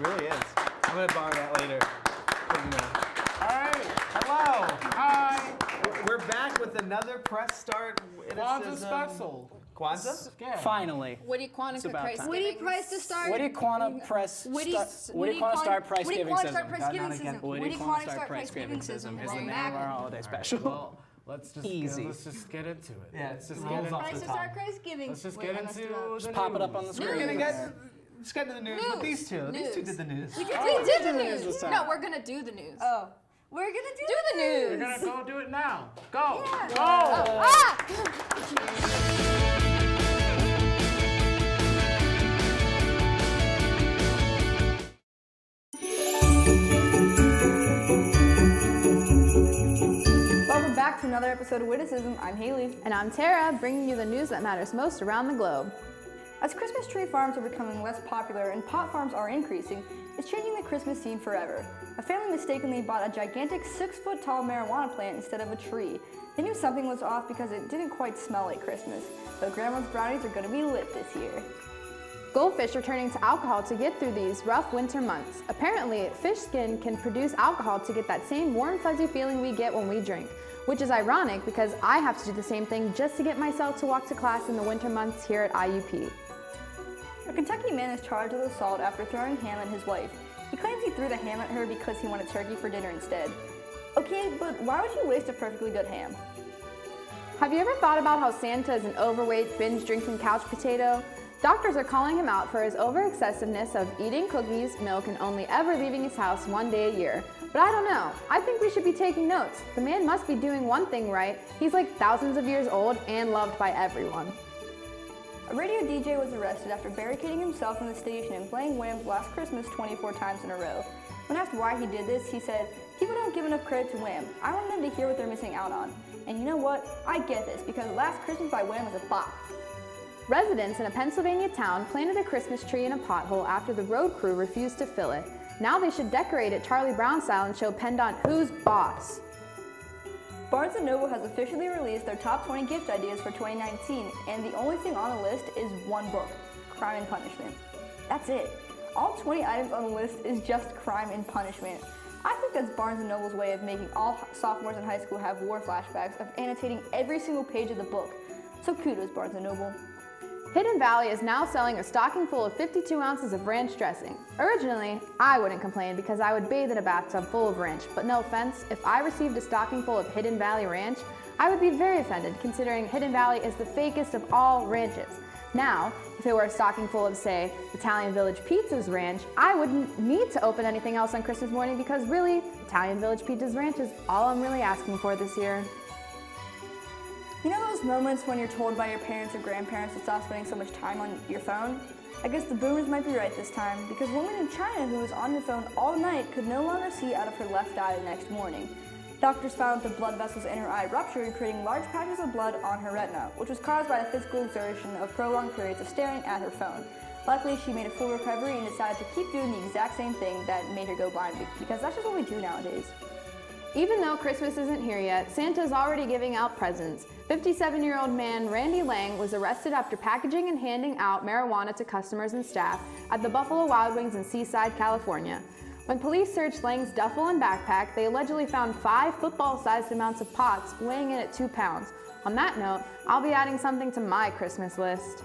really is. I'm gonna borrow that later. All right. Hello. Hi. We're back with another press start. Kwanzaa special. Kwanzaa? Yeah. Finally. Witty Quantica price giving. Witty price to start. Witty Quanah press. Witty Quanah start price giving system. Witty Quanah start price giving system is the name of our holiday special. Well, let's just get into it. Yeah, it's just Witty price to start price giving. Let's just get into the Just pop it up on the screen. We're gonna let's get to the news with these two. These two did the neus. We did the news. No, we're gonna do the news. Oh. We're gonna do the news. We're gonna go do it now. Go. Yeah. Go. Ah! Welcome back to another episode of Witticism. I'm Haley. And I'm Tara, bringing you the news that matters most around the globe. As Christmas tree farms are becoming less popular and pot farms are increasing, it's changing the Christmas scene forever. A family mistakenly bought a gigantic 6-foot-tall marijuana plant instead of a tree. They knew something was off because it didn't quite smell like Christmas, but Grandma's brownies are going to be lit this year. Goldfish are turning to alcohol to get through these rough winter months. Apparently, fish skin can produce alcohol to get that same warm, fuzzy feeling we get when we drink, which is ironic because I have to do the same thing just to get myself to walk to class in the winter months here at IUP. A Kentucky man is charged with assault after throwing ham at his wife. He claims he threw the ham at her because he wanted turkey for dinner instead. Okay, but why would you waste a perfectly good ham? Have you ever thought about how Santa is an overweight, binge-drinking couch potato? Doctors are calling him out for his over-excessiveness of eating cookies, milk, and only ever leaving his house one day a year. But I don't know. I think we should be taking notes. The man must be doing one thing right. He's like thousands of years old and loved by everyone. A radio DJ was arrested after barricading himself in the station and playing Wham's Last Christmas 24 times in a row. When asked why he did this, he said, "People don't give enough credit to Wham. I want them to hear what they're missing out on. And you know what? I get this, because Last Christmas by Wham was a bop." Residents in a Pennsylvania town planted a Christmas tree in a pothole after the road crew refused to fill it. Now they should decorate it Charlie Brown style and show PennDOT who's boss. Barnes & Noble has officially released their top 20 gift ideas for 2019, and the only thing on the list is one book, Crime and Punishment. That's it. All 20 items on the list is just crime and punishment. I think that's Barnes & Noble's way of making all sophomores in high school have war flashbacks of annotating every single page of the book. So kudos, Barnes & Noble. Hidden Valley is now selling a stocking full of 52 ounces of ranch dressing. Originally, I wouldn't complain because I would bathe in a bathtub full of ranch, but no offense, if I received a stocking full of Hidden Valley ranch, I would be very offended considering Hidden Valley is the fakest of all ranches. Now, if it were a stocking full of, say, Italian Village Pizza's ranch, I wouldn't need to open anything else on Christmas morning because really, Italian Village Pizza's ranch is all I'm really asking for this year. You know those moments when you're told by your parents or grandparents to stop spending so much time on your phone? I guess the boomers might be right this time, because a woman in China who was on her phone all night could no longer see out of her left eye the next morning. Doctors found the blood vessels in her eye ruptured, creating large patches of blood on her retina, which was caused by the physical exertion of prolonged periods of staring at her phone. Luckily, she made a full recovery and decided to keep doing the exact same thing that made her go blind, because that's just what we do nowadays. Even though Christmas isn't here yet, Santa's already giving out presents. 57-year-old man Randy Lang was arrested after packaging and handing out marijuana to customers and staff at the Buffalo Wild Wings in Seaside, California. When police searched Lang's duffel and backpack, they allegedly found 5 football-sized amounts of pots weighing in at 2 pounds. On that note, I'll be adding something to my Christmas list.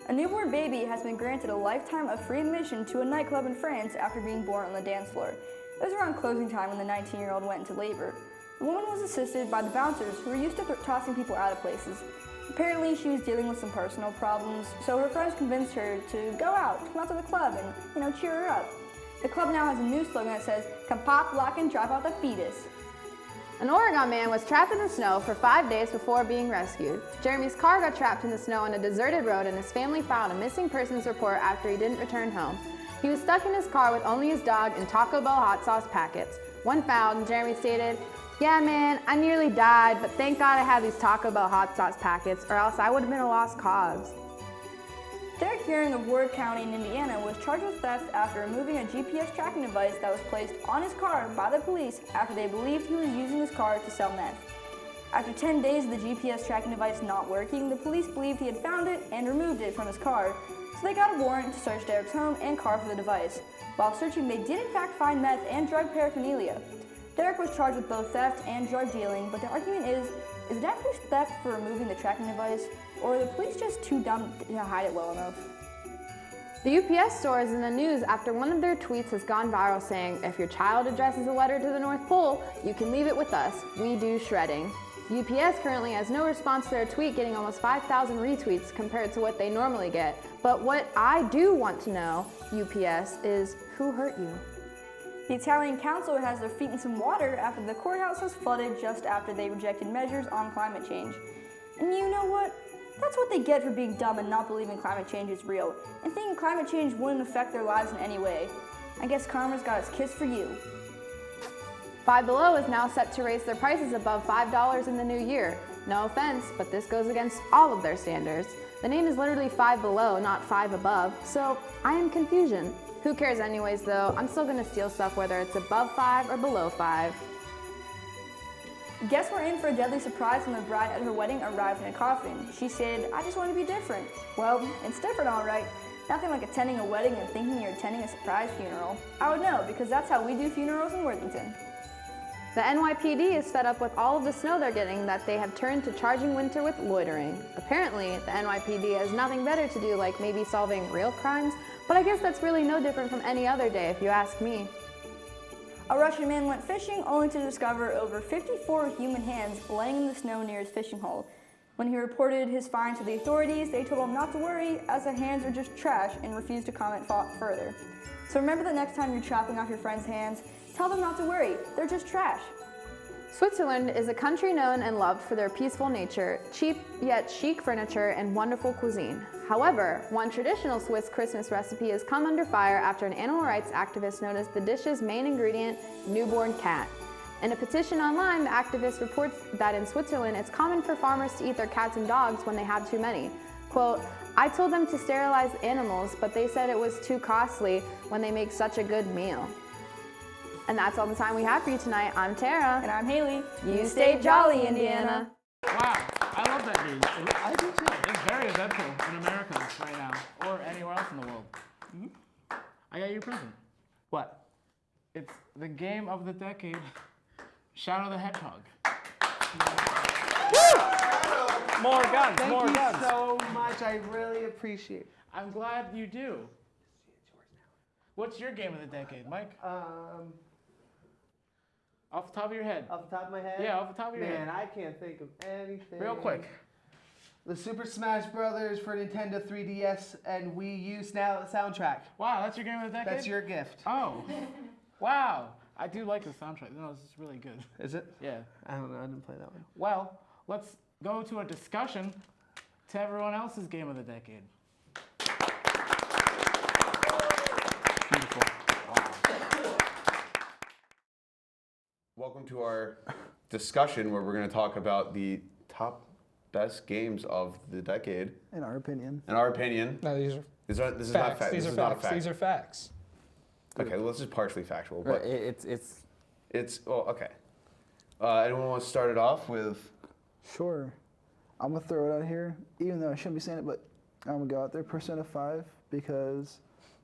A newborn baby has been granted a lifetime of free admission to a nightclub in France after being born on the dance floor. It was around closing time when the 19-year-old went into labor. The woman was assisted by the bouncers who were used to tossing people out of places. Apparently, she was dealing with some personal problems, so her friends convinced her to come out to the club and, cheer her up. The club now has a new slogan that says, "Come pop, lock, and drop out the fetus." An Oregon man was trapped in the snow for 5 days before being rescued. Jeremy's car got trapped in the snow on a deserted road and his family filed a missing persons report after he didn't return home. He was stuck in his car with only his dog and Taco Bell hot sauce packets. When found, Jeremy stated, "Yeah man, I nearly died, but thank God I had these Taco Bell hot sauce packets or else I would have been a lost cause." Derek Hearing of Ward County in Indiana was charged with theft after removing a GPS tracking device that was placed on his car by the police after they believed he was using his car to sell meth. After 10 days of the GPS tracking device not working, the police believed he had found it and removed it from his car, So they got a warrant to search Derek's home and car for the device. While searching, they did in fact find meth and drug paraphernalia. Derek was charged with both theft and drug dealing, but the argument is it actually theft for removing the tracking device, or are the police just too dumb to hide it well enough? The UPS store is in the news after one of their tweets has gone viral saying, if your child addresses a letter to the North Pole, you can leave it with us. We do shredding. UPS currently has no response to their tweet, getting almost 5,000 retweets compared to what they normally get. But what I do want to know, UPS, is who hurt you? The Italian councilor has their feet in some water after the courthouse was flooded just after they rejected measures on climate change. And you know what? That's what they get for being dumb and not believing climate change is real, and thinking climate change wouldn't affect their lives in any way. I guess karma's got its kiss for you. Five Below is now set to raise their prices above $5 in the new year. No offense, but this goes against all of their standards. The name is literally Five Below, not Five Above, so I am confusion. Who cares anyways though? I'm still gonna steal stuff whether it's above 5 or below 5. Guests were in for a deadly surprise when the bride at her wedding arrived in a coffin. She said, I just want to be different. Well, it's different all right. Nothing like attending a wedding and thinking you're attending a surprise funeral. I would know, because that's how we do funerals in Worthington. The NYPD is fed up with all of the snow they're getting that they have turned to charging winter with loitering. Apparently, the NYPD has nothing better to do, like maybe solving real crimes, but I guess that's really no different from any other day if you ask me. A Russian man went fishing only to discover over 54 human hands laying in the snow near his fishing hole. When he reported his find to the authorities, they told him not to worry, as the hands are just trash, and refused to comment further. So remember the next time you're chopping off your friend's hands, tell them not to worry, they're just trash. Switzerland is a country known and loved for their peaceful nature, cheap yet chic furniture, and wonderful cuisine. However, one traditional Swiss Christmas recipe has come under fire after an animal rights activist noticed the dish's main ingredient, newborn cat. In a petition online, the activist reports that in Switzerland it's common for farmers to eat their cats and dogs when they have too many. Quote, I told them to sterilize animals, but they said it was too costly when they make such a good meal. And that's all the time we have for you tonight. I'm Tara. And I'm Haley. You stay jolly, Indiana. Wow, I love that game. I do too. It's very eventful in America right now, or anywhere else in the world. I got you a present. What? It's the game of the decade, Shadow the Hedgehog. More guns, more guns. Thank you so much. I really appreciate it. I'm glad you do. What's your game of the decade, Mike? Off the top of your head. Off the top of my head? Yeah, off the top of your head. Man, I can't think of anything. Real quick. The Super Smash Brothers for Nintendo 3DS and Wii U soundtrack. Wow, that's your game of the decade? That's your gift. Oh. Wow. I do like the soundtrack. No, this is really good. Is it? Yeah. I don't know. I didn't play that one. Well, let's go to a discussion to everyone else's game of the decade. Beautiful. Welcome to our discussion where we're going to talk about the top best games of the decade. In our opinion. In our opinion. No, these are This is facts. not fact. These This are is not a facts. fact. These are facts. Okay, well, this is partially factual, but It's well, okay. Anyone want to start it off with? Sure. I'm going to throw it out here, even though I shouldn't be saying it, but I'm going to go out there, Persona 5, because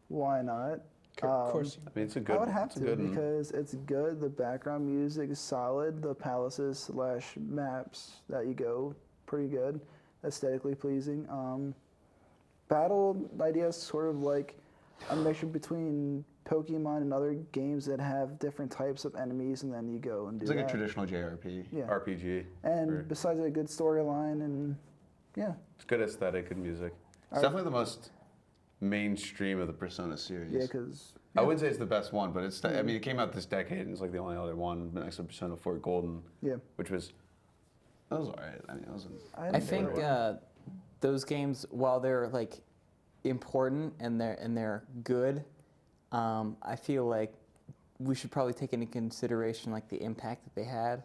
why not? of course. I mean, it's a good. I would have it's a to good one. because it's good. The background music is solid. The palaces / maps that you go, pretty good. Aesthetically pleasing. Battle idea is sort of like a mixture between Pokemon and other games that have different types of enemies, and then you go and do It's like that. a traditional JRPG, Yeah. RPG. And besides a good storyline, and yeah. It's good aesthetic and music. It's definitely the most mainstream of the Persona series. Yeah, because I wouldn't say it's the best one, but it's. I mean, it came out this decade, and it's like the only other one next to Persona 4 Golden. Yeah. Which was. That was alright. I mean, it wasn't. I think those games, while they're like important and they're good, I feel like we should probably take into consideration like the impact that they had.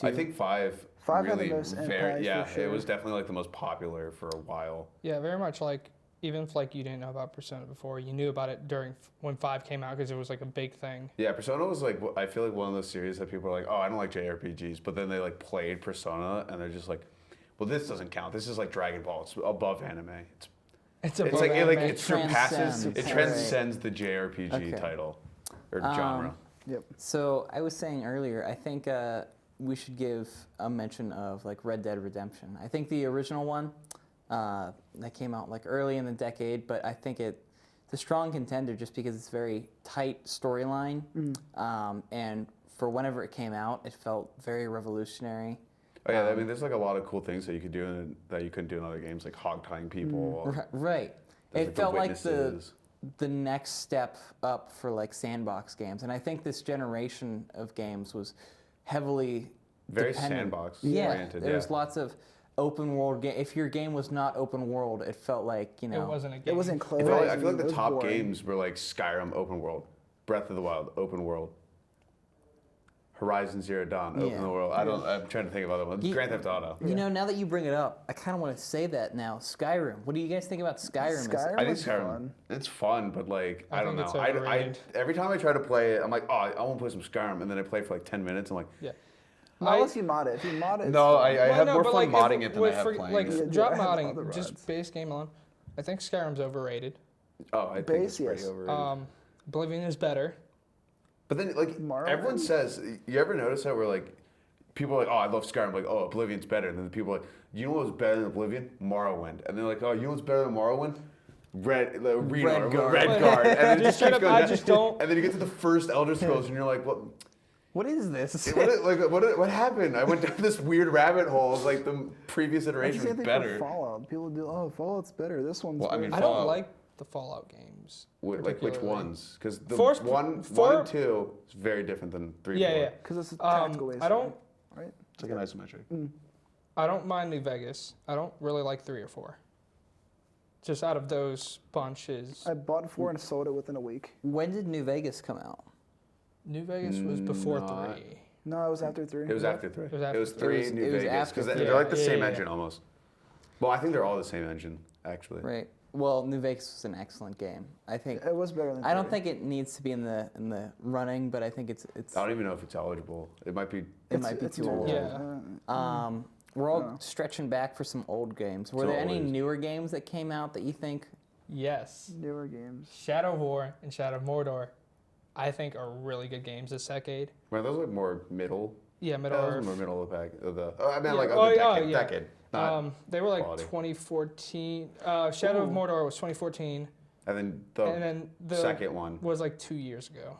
I think 5 Five had the really most very impact, yeah. for sure. It was definitely like the most popular for a while. Yeah, very much like, even if like you didn't know about Persona before, you knew about it during when 5 came out because it was like a big thing. Yeah, Persona was like, I feel like one of those series that people are like, oh, I don't like JRPGs, but then they like played Persona and they're just like, well, this doesn't count. This is like Dragon Ball. It's above anime. It's like anime. it transcends the JRPG title or genre. Yep. So I was saying earlier, I think we should give a mention of like Red Dead Redemption. I think the original one that came out like early in the decade, but I think it's a strong contender just because it's very tight storyline, and for whenever it came out, it felt very revolutionary. Oh yeah, I mean, there's like a lot of cool things that you could do that you couldn't do in other games, like hog tying people. Right. It felt like the next step up for like sandbox games, and I think this generation of games was heavily very dependent. Sandbox oriented. There was lots of open world game. If your game was not open world, it felt like it wasn't a game. It wasn't closed. I feel like the top games were like Skyrim open world, Breath of the Wild open world, Horizon Zero Dawn open world. I'm trying to think of other ones. Grand Theft Auto. You know, now that you bring it up, I kind of want to say that now. Skyrim. What do you guys think about Skyrim? I think Skyrim. It's fun, but like I don't know. It's overrated. Every time I try to play it, I'm like, oh, I want to play some Skyrim, and then I play for like 10 minutes. I'm like, Not unless you mod it. If you mod it, no, I have more fun modding it than I have playing like it. drop modding, just base game alone. I think Skyrim's overrated. Oh, I think it's pretty overrated. Oblivion is better. But then, like, everyone says, you ever notice that where, like, people are like, oh, I love Skyrim. Like, oh, Oblivion's better. And then the people are like, you know what's better than Oblivion? Morrowind. And they're like, oh, you know what's better than Morrowind? Redguard. And then it just keeps going down. And then you get to the first Elder Scrolls, and you're like, what is this? What happened? I went down this weird rabbit hole of, like, the previous iteration was better. For Fallout. People do, Fallout's better. This one's better. I mean, I don't like the Fallout games. Like which ones? Because the one and 2 is very different than 3 and 4. Yeah. Because it's a tactical way. Right? It's like an isometric. I don't mind New Vegas. I don't really like 3 or 4. Just out of those bunches. I bought 4 and sold it within a week. When did New Vegas come out? New Vegas was before 3. No, it was after 3. It was after 3. It was 3 New Vegas. Because they're like the same engine almost. Well, I think they're all the same engine, actually. Right. Well, New Vegas was an excellent game. I think it was better than 3. I don't think it needs to be in the running, but I think it's. I don't even know if it's eligible. It might be. It might be too old. Yeah. We're all stretching back for some old games. Were there any newer games that came out that you think? Yes. Newer games. Shadow of War and Shadow of Mordor, I think, are really good games this decade. Well, those are more middle. Yeah, Middle Earth. More middle of the pack. I mean, like of the decade. They were like quality. 2014. Shadow of Mordor was 2014. And then the second one was like 2 years ago.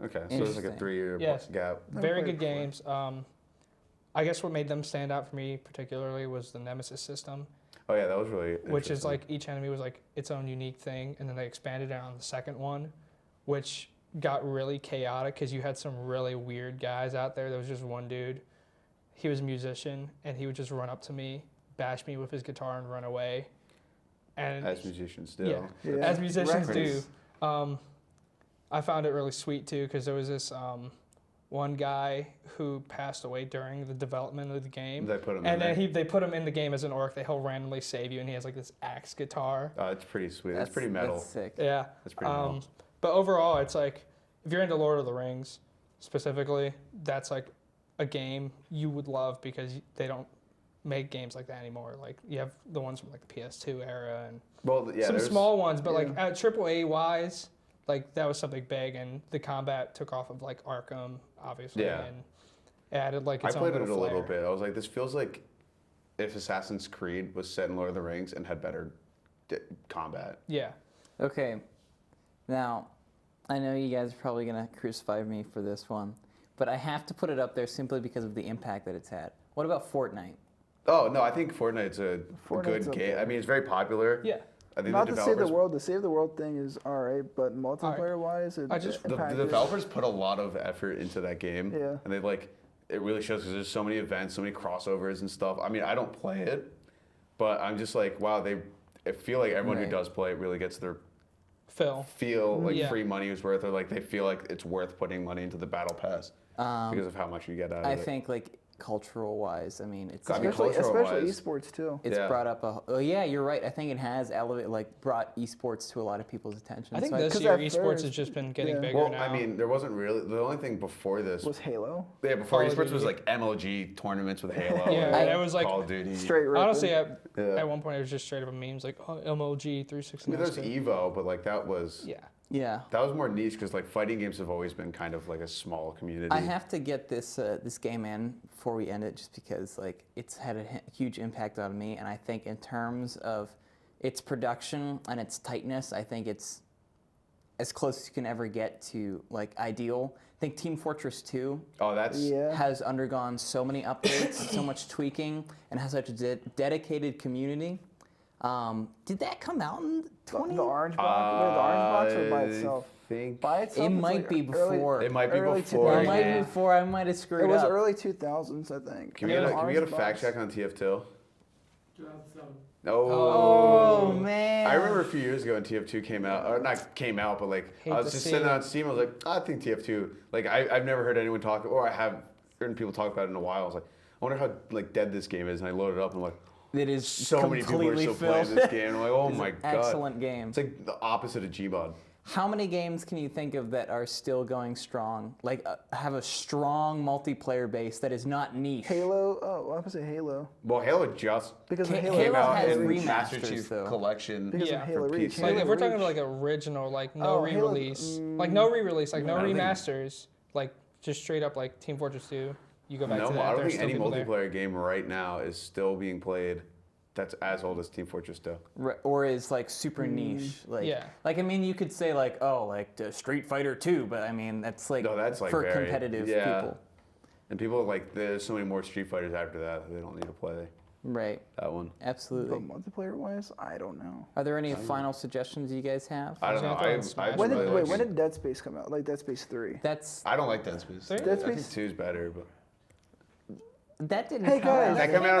Okay, so there's like a 3-year gap. Very good games. I guess what made them stand out for me particularly was the Nemesis system. Oh yeah, that was really interesting. Which is like each enemy was like its own unique thing, and then they expanded it on the second one, which got really chaotic because you had some really weird guys out there. There was just one dude. He was a musician, and he would just run up to me, bash me with his guitar, and run away. And as musicians do. Yeah, as musicians do. I found it really sweet too because there was this one guy who passed away during the development of the game. They put him and then they put him in the game as an orc. He'll randomly save you, and he has like this axe guitar. Oh, it's pretty sweet. That's pretty metal. That's sick. Yeah. That's pretty metal. But overall, it's like if you're into Lord of the Rings specifically, that's like a game you would love because they don't make games like that anymore. Like you have the ones from like the PS2 era and some small ones, but like at AAA wise, like that was something big, and the combat took off of like Arkham, obviously, and added like its own I played it a flair. little bit. I was like, this feels like if Assassin's Creed was set in Lord of the Rings and had better combat. Yeah. Okay. Now, I know you guys are probably gonna crucify me for this one, but I have to put it up there simply because of the impact that it's had. What about Fortnite? Oh no, I think Fortnite's a good game. I mean, it's very popular. Yeah. I think Not the save the world. The save the world thing is alright, but multiplayer wise, the developers put a lot of effort into that game. Yeah. And it really shows because there's so many events, so many crossovers and stuff. I mean, I don't play it, but I'm just like, wow, I feel like everyone who does play it really gets their feel like free money is worth, or like they feel like it's worth putting money into the battle pass because of how much you get out of it. I think like cultural-wise. I mean, it's especially esports too. It's brought up oh yeah, you're right. I think it has brought esports to a lot of people's attention. I think this year esports has just been getting bigger now. I mean, there wasn't really the only thing before this was Halo. Yeah, before esports was like MLG tournaments with Halo. Yeah, it was like Call of Duty. Straight ripping. Honestly, at one point it was just straight up memes like MLG 360. I mean, there's Evo, but like that was Yeah. That was more niche because like fighting games have always been kind of like a small community. I have to get this this game in before we end it, just because like it's had a huge impact on me, and I think in terms of its production and its tightness, I think it's as close as you can ever get to like ideal. I think Team Fortress 2 has undergone so many updates, so much tweaking, and has such a dedicated community. Did that come out in 20? The orange box or by itself? By itself, it might be before. It might be before. It might be before. I might have screwed up. It was early 2000s, I think. Can we get a fact check on TF2? 2007. Oh man! I remember a few years ago when TF2 came out, or not came out, but like I was just sitting on Steam. I was like, I think TF2. Like I've never heard anyone talk, or I have heard people talk about it in a while. I was like, I wonder how like dead this game is, and I loaded it up and I'm like. It is so many people are still playing this game. I'm like, oh my god. Excellent game. It's like the opposite of Gbod. How many games can you think of that are still going strong? Like have a strong multiplayer base that is not niche? Halo. Oh, why was it Halo? Well, Halo just because came out has in remasters, Master Chief though. Collection. Because of Halo Reach. Like, if we're talking like original, like no re-release, like no re-release, like no remasters, like just straight up like Team Fortress 2. You go back to that. I don't think any multiplayer game right now is still being played. That's as old as Team Fortress 2. Or is like super niche. Like, like I mean, you could say like, oh, like Street Fighter 2, but I mean, that's like, for competitive people. And people like, there's so many more Street Fighters after that they don't need to play that one. Absolutely. But multiplayer-wise, I don't know. Are there any final suggestions you guys have? I don't know. When did Dead Space come out? Like Dead Space 3? I don't like Dead Space. I think 2 is better, but... That didn't come out. That came out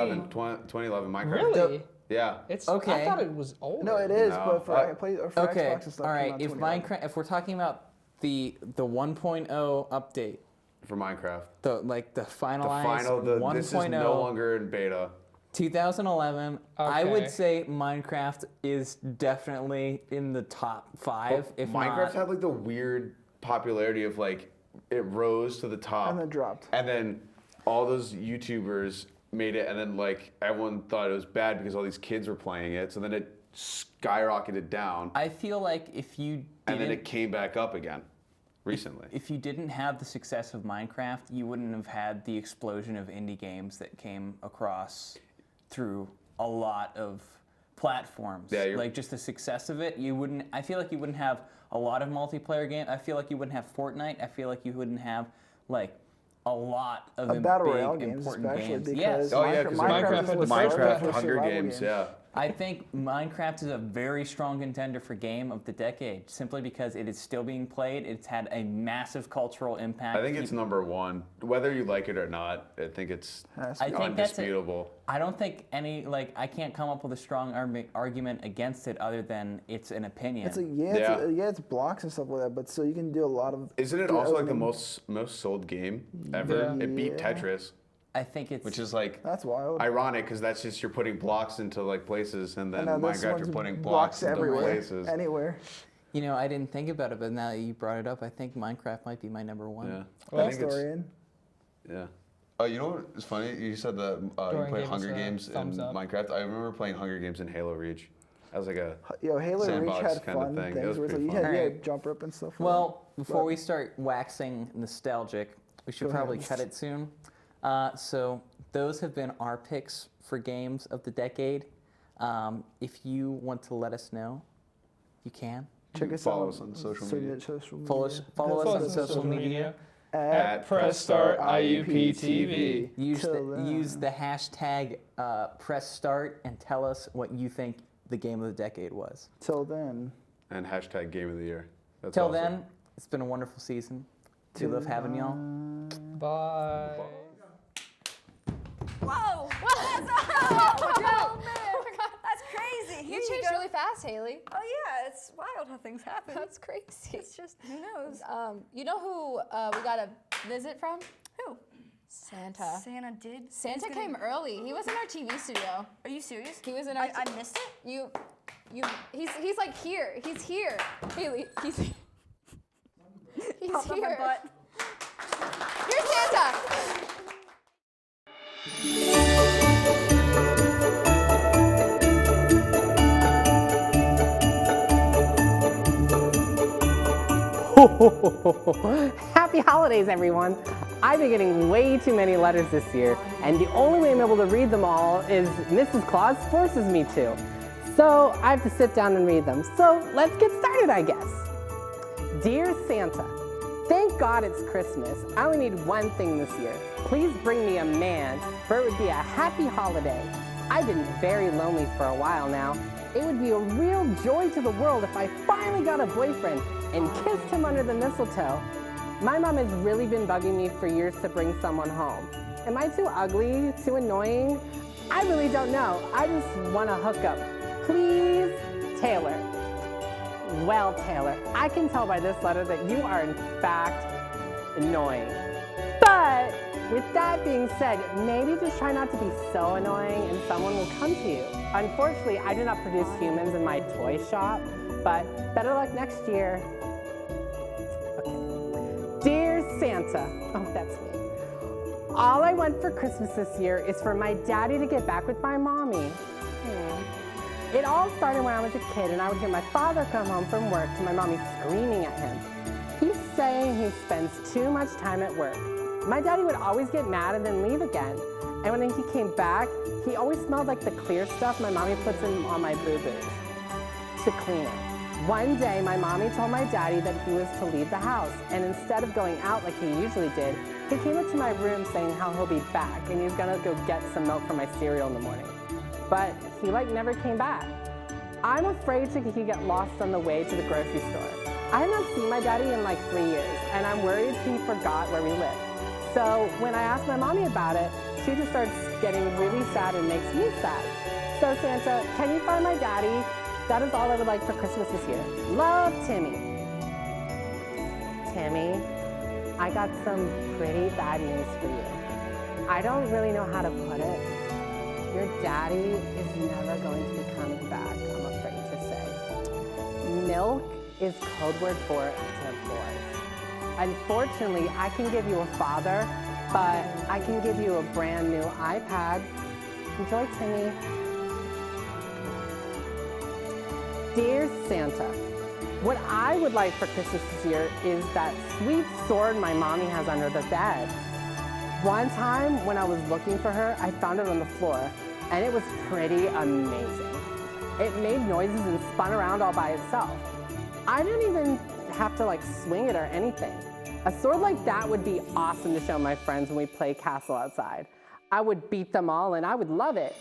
in 2011, Minecraft. Really? Yeah. It's okay. I thought it was older. No, it is, but for Xbox and stuff. All right. If Minecraft, if we're talking about the 1.0 update for Minecraft, the finalized 1.0, this is no longer in beta. 2011. I would say Minecraft is definitely in the top 5. If Minecraft had like the weird popularity of like it rose to the top and then dropped, and then all those YouTubers made it, and then like everyone thought it was bad because all these kids were playing it, so then it skyrocketed down. I feel like if you and then it came back up again recently. If you didn't have the success of Minecraft, you wouldn't have had the explosion of indie games that came across through a lot of platforms. Yeah, like just the success of it, you wouldn't. I feel like you wouldn't have a lot of multiplayer games. I feel like you wouldn't have Fortnite. I feel like you wouldn't have like a lot of battle big, royale games, important games. Because Minecraft Hunger Games, yeah. I think Minecraft is a very strong contender for Game of the Decade, simply because it is still being played. It's had a massive cultural impact. I think it's number 1, whether you like it or not. I think it's undisputable. I don't think I can't come up with a strong argument against it other than it's an opinion. It's it's blocks and stuff like that, but so you can do a lot of. Isn't it also like the most sold game ever? It beat Tetris. I think it's... Which is like... That's wild. Ironic, because that's just you're putting blocks into like places, and then Minecraft you're putting blocks into places. Anywhere. You know, I didn't think about it, but now that you brought it up, I think Minecraft might be my number 1. Yeah. Well, I think it's... Yeah. Oh, you know what's funny? You said that you play Hunger Games in Minecraft. I remember playing Hunger Games in Halo Reach. That was like a Halo Reach had fun things where it's like you had jump rope and stuff. Well, before we start waxing nostalgic, we should probably cut it soon. So those have been our picks for games of the decade. If you want to let us know, you can. Check us follow us on social media. Follow us on social media. At PressStartIUPTV. Use the hashtag PressStart and tell us what you think the game of the decade was. Till then. And hashtag Game of the Year. Till then, it's been a wonderful season. We love having y'all. Bye. Whoa! Oh, man. That's crazy. You changed really fast, Haley. Oh yeah, it's wild how things happen. That's crazy. It's just, who knows? You know who we got a visit from? Who? Santa. Santa did. Santa came early. He was in our TV studio. Are you serious? He was in our. I missed it. He's like here. He's here. Haley, he's here. He's Pop here. up my butt. Here's Santa. Happy holidays, everyone. I've been getting way too many letters this year, and the only way I'm able to read them all is Mrs. Claus forces me to. So I have to sit down and read them. So let's get started, I guess. Dear Santa, thank God it's Christmas. I only need one thing this year. Please bring me a man, for it would be a happy holiday. I've been very lonely for a while now. It would be a real joy to the world if I finally got a boyfriend and kissed him under the mistletoe. My mom has really been bugging me for years to bring someone home. Am I too ugly, too annoying? I really don't know. I just want to hook up. Please, Taylor. Well, Taylor, I can tell by this letter that you are in fact annoying. But with that being said, maybe just try not to be so annoying and someone will come to you. Unfortunately, I do not produce humans in my toy shop, but better luck next year. Okay. Dear Santa, oh, that's me. All I want for Christmas this year is for my daddy to get back with my mommy. It all started when I was a kid and I would hear my father come home from work to my mommy screaming at him. He's saying he spends too much time at work. My daddy would always get mad and then leave again. And when he came back, he always smelled like the clear stuff my mommy puts in on my boo-boos to clean it. One day, my mommy told my daddy that he was to leave the house, and instead of going out like he usually did, he came up to my room saying how he'll be back and he's gonna go get some milk for my cereal in the morning. But he never came back. I'm afraid he get lost on the way to the grocery store. I have not seen my daddy in like 3 years, and I'm worried he forgot where we live. So when I asked my mommy about it, she just starts getting really sad and makes me sad. So Santa, can you find my daddy? That is all I would like for Christmas this year. Love, Timmy. Timmy, I got some pretty bad news for you. I don't really know how to put it. Your daddy is never going to be coming back, I'm afraid to say. Milk is code word for divorce. Unfortunately, I can give you a father, but I can give you a brand new iPad. Enjoy, Timmy. Dear Santa, what I would like for Christmas this year is that sweet sword my mommy has under the bed. One time when I was looking for her, I found it on the floor, and it was pretty amazing. It made noises and spun around all by itself. I didn't even have to swing it or anything. A sword like that would be awesome to show my friends when we play castle outside. I would beat them all and I would love it.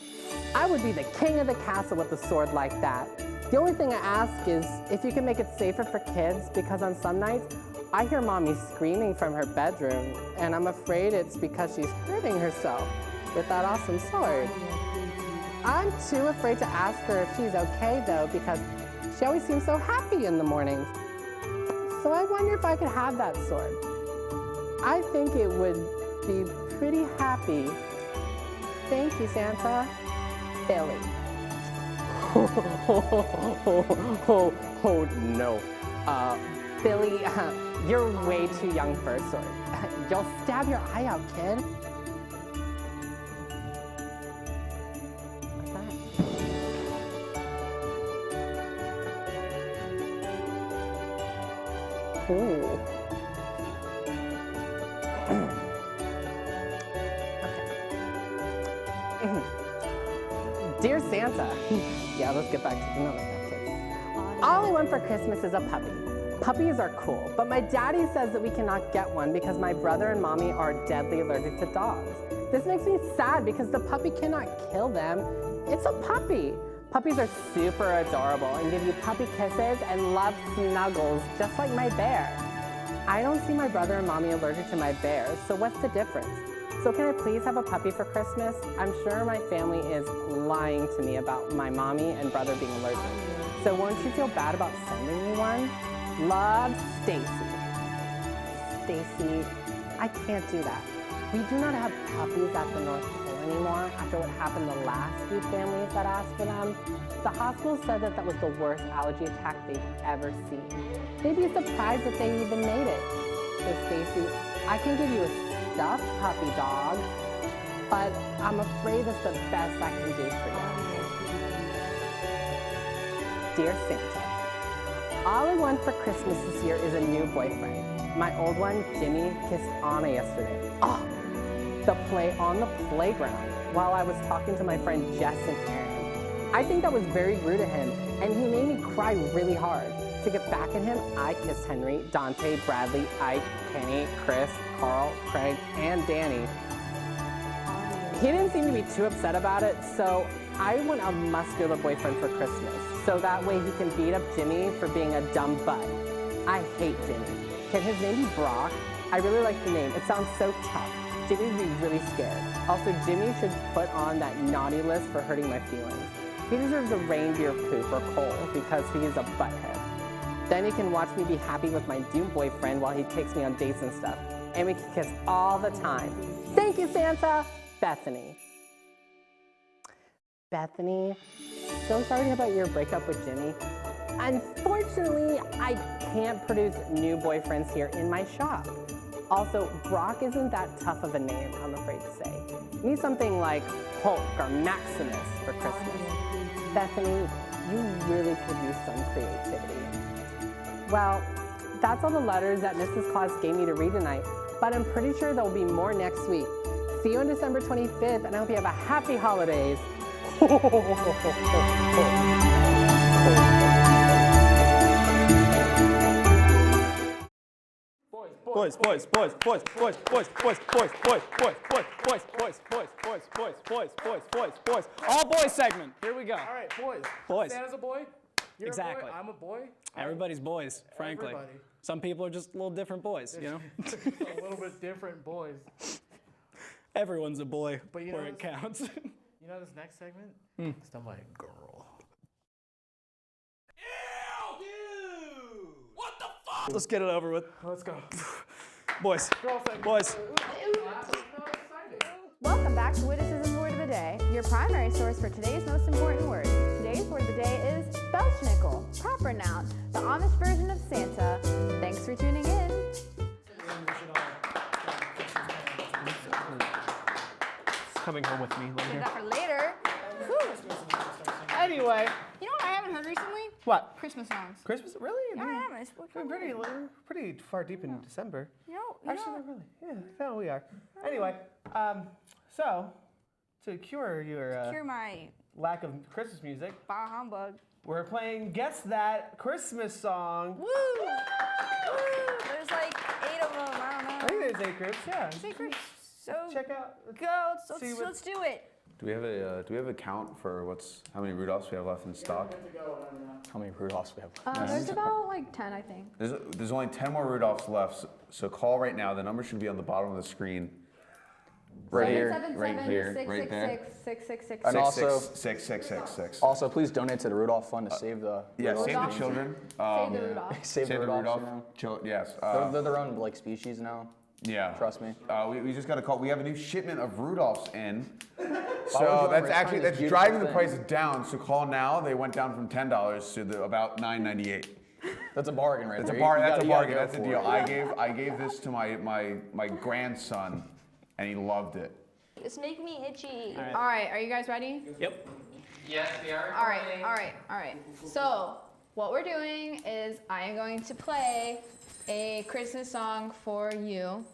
I would be the king of the castle with a sword like that. The only thing I ask is if you can make it safer for kids, because on some nights, I hear mommy screaming from her bedroom, and I'm afraid it's because she's hurting herself with that awesome sword. I'm too afraid to ask her if she's okay though, because she always seems so happy in the mornings. So I wonder if I could have that sword. I think it would be pretty happy. Thank you, Santa. Billy. Oh no. Billy, you're way too young for a sword. You'll stab your eye out, kid. What's that? Ooh. Okay. Dear Santa. Yeah, let's get back to the number stuff, kids. All I want for Christmas is a puppy. Puppies are cool, but my daddy says that we cannot get one because my brother and mommy are deadly allergic to dogs. This makes me sad because the puppy cannot kill them. It's a puppy. Puppies are super adorable and give you puppy kisses and love snuggles, just like my bear. I don't see my brother and mommy allergic to my bears, so what's the difference? So can I please have a puppy for Christmas? I'm sure my family is lying to me about my mommy and brother being allergic. So won't you feel bad about sending me one? Love, Stacy. Stacy, I can't do that. We do not have puppies at the North Pole anymore after what happened to the last few families that asked for them. The hospital said that that was the worst allergy attack they've ever seen. They'd be surprised that they even made it. So Stacy, I can give you a stuffed puppy dog, but I'm afraid that's the best I can do for you. Dear Santa, all I want for Christmas this year is a new boyfriend. My old one, Jimmy, kissed Anna yesterday. Oh, the play on the playground while I was talking to my friend Jess and Aaron. I think that was very rude of him, and he made me cry really hard. To get back at him, I kissed Henry, Dante, Bradley, Ike, Kenny, Chris, Carl, Craig, and Danny. He didn't seem to be too upset about it, so I want a muscular boyfriend for Christmas, so that way he can beat up Jimmy for being a dumb butt. I hate Jimmy. Can his name be Brock? I really like the name. It sounds so tough. Jimmy would be really scared. Also, Jimmy should put on that naughty list for hurting my feelings. He deserves a reindeer poop or coal because he is a butthead. Then he can watch me be happy with my new boyfriend while he takes me on dates and stuff. And we can kiss all the time. Thank you, Santa. Bethany. Bethany, so sorry about your breakup with Jimmy. Unfortunately, I can't produce new boyfriends here in my shop. Also, Brock isn't that tough of a name, I'm afraid to say. You need something like Hulk or Maximus for Christmas. Bethany, you really could use some creativity. Well, that's all the letters that Mrs. Claus gave me to read tonight, but I'm pretty sure there'll be more next week. See you on December 25th, and I hope you have a happy holidays. Boys. All boys segment. Here we go. All right, boys. Boys. Santa's a boy. You're Exactly. A boy. I'm a boy. Everybody's boys, frankly. Everybody. Some people are just little different boys, you know? A little bit different boys. Everyone's a boy But you where know it counts. You know this next segment? It's done by a girl. Ew, dude! What the fuck? Let's get it over with. Let's go. Boys. Girl segment. Boys. Welcome back to Witticism's Word of the Day, your primary source for today's most important word. Today's word of the day is Belschnickel, proper noun, the Amish version of Santa. Thanks for tuning in. Coming home with me Save later. that for later. Anyway, You know what I haven't heard recently? what? Christmas songs. Christmas? Really? Yeah, I haven't. We're pretty far deep in December. You Actually, know, not really. Yeah, no, we are. Anyway, so to cure your cure my lack of Christmas music, bah humbug. we're playing Guess That Christmas Song. Woo! Woo! There's like 8 of them. I don't know. I think there's 8 groups. Yeah. 8 groups. So Check out. go. see what- Let's do it. Do we have a count for how many Rudolphs we have left in stock? How many Rudolphs we have? There's about like 10, I think. There's only 10 more Rudolphs left, so call right now. The number should be on the bottom of the screen. Right here, right here, right there. 666. And also- 6666. Also, please donate to the Rudolph Fund to save the Yeah, save the Rudolphs. children. Save the Rudolph. save the Rudolph. Yes. They're their own like species now. Yeah. Trust me. We just got a call. We have a new shipment of Rudolphs in. would So you that's return this beautiful driving the thing? prices down. So call now. They went down from $10 to about $9.98. That's a bargain right That's a there. bar. You That's gotta- a you gotta bargain. go That's a for deal. it. I gave this to my grandson, and he loved it. This make me itchy. All right, are you guys ready? Yep. Yes, we are. All right. So, what we're doing is I am going to play a Christmas song for you.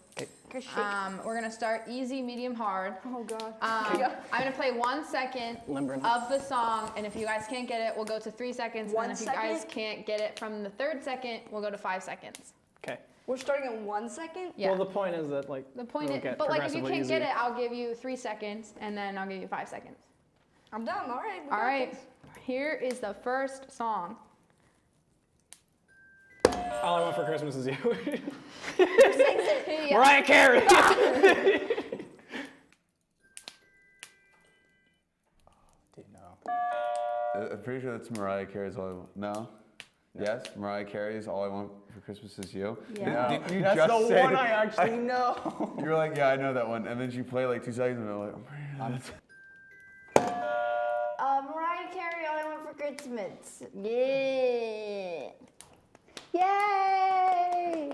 We're gonna start easy, medium, hard. Oh God. I'm gonna play 1 second Limber enough. of the song, and if you guys can't get it, we'll go to 3 seconds. One and if second? you guys can't get it from the 3rd second, we'll go to 5 seconds. Okay. We're starting at 1 second. Yeah. Well, the point is that like the point it'll is, get but like if you progressively can't get easier. it, I'll give you 3 seconds, and then I'll give you 5 seconds. I'm done. All right. we All got right. this. Here is the first song. All I want for Christmas is you. Yeah. Mariah Carey. I'm pretty sure that's Mariah Carey's all I want. No? Yes, Mariah Carey's All I Want for Christmas Is You. Yeah. Didn't you That's just the say, one I actually know. You were like, yeah, I know that one. And then she played like 2 seconds and I'm like, Mariah Carey, All I Want for Christmas. Yeah. Yay!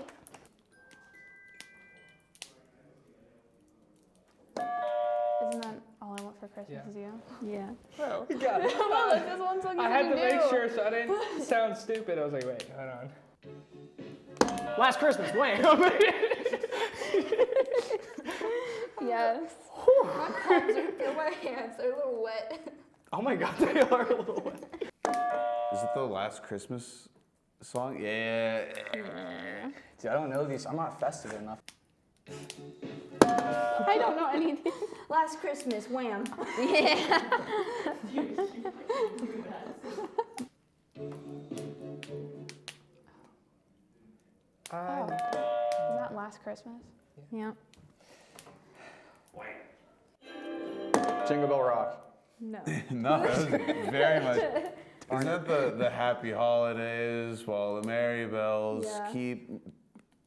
Isn't that All I Want for Christmas Is You? Yeah. Oh, you got it. This one's I had to make sure so I didn't sound stupid. I was like, wait, hold on. Last Christmas, wait. Yes. My palms are feel my hands. They're a little wet. Oh my God, they are a little wet. is it the Last Christmas song? Yeah. See, I don't know these. I'm not festive enough. I don't know anything. Last Christmas, Wham. Yeah. Oh. Is that Last Christmas? Yeah. Jingle Bell Rock. No. No, that was very much. Isn't that the Happy Holidays while the merry bells keep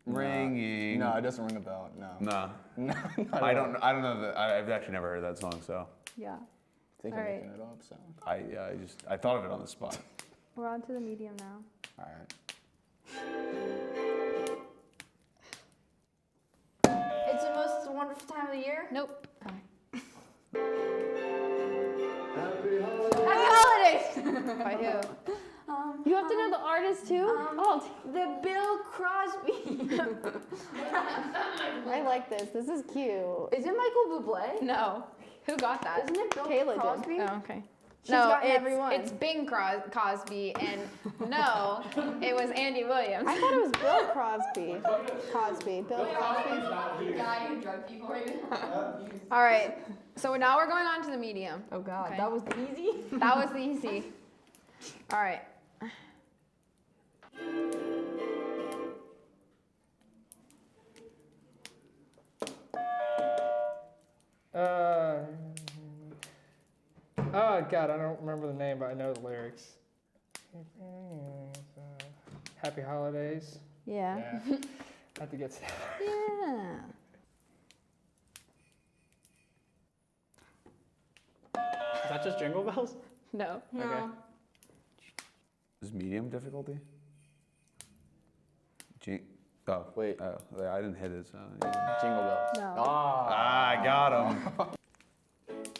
ringing? No, it doesn't ring a bell. No. Nah. No. I don't know that. I've actually never heard that song, so. Yeah. I think All I'm right. making it up. So. I thought of it on the spot. We're on to the medium now. All right. It's the most wonderful time of the year. Nope. Happy Holidays! By who? You have to know the artist too? The Bill Crosby. I like this. This is cute. Is it Michael Bublé? No. Who got that? Isn't it Bill Kayla Crosby? did. Oh, okay. She's No, gotten every one. it's Bing Cosby, and no, it was Andy Williams. I thought it was Bill Crosby. Bill Crosby. The guy who drug people right now. All right, so now we're going on to the medium. Oh God, Okay. that was the easy? That was the easy. All right. Oh God, I don't remember the name, but I know the lyrics. Happy Holidays. Yeah. Yeah. I have to get. Yeah. Is that just Jingle Bells? No. Okay. Is medium difficulty? Oh, Wait. Oh, I didn't hit it, so. Jingle Bells. No. Ah, I got him.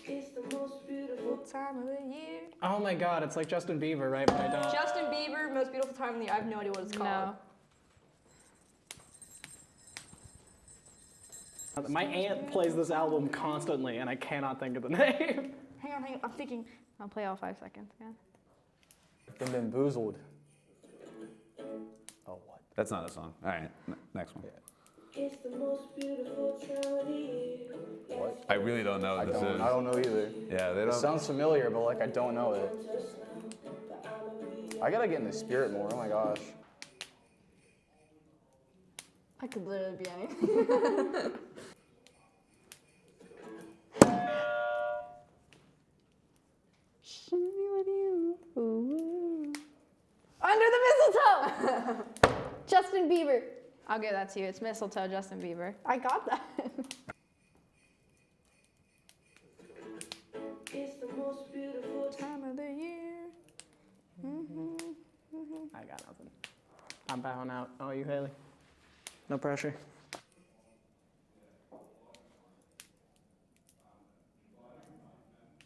It's the most beautiful time of the year. Oh my God, it's like Justin Bieber, right? But I don't. Justin Bieber, most beautiful time of the year. I have no idea what it's called. No. My aunt plays this album constantly, and I cannot think of the name. Hang on. I'm thinking. I'll play all 5 seconds again. Been bamboozled. Oh, what? That's not a song. All right, next one. It's the most beautiful time of the year. What? I really don't know what this is. I don't know either. Yeah, they It don't. sounds familiar, but like I don't know it. I gotta get in the spirit more. Oh my gosh. I could literally be anything. Under the mistletoe! Justin Bieber. I'll give that to you. It's mistletoe, Justin Bieber. I got that. It's the most beautiful Time of the year. I got nothing. I'm bowing out. Oh, you, Haley? No pressure.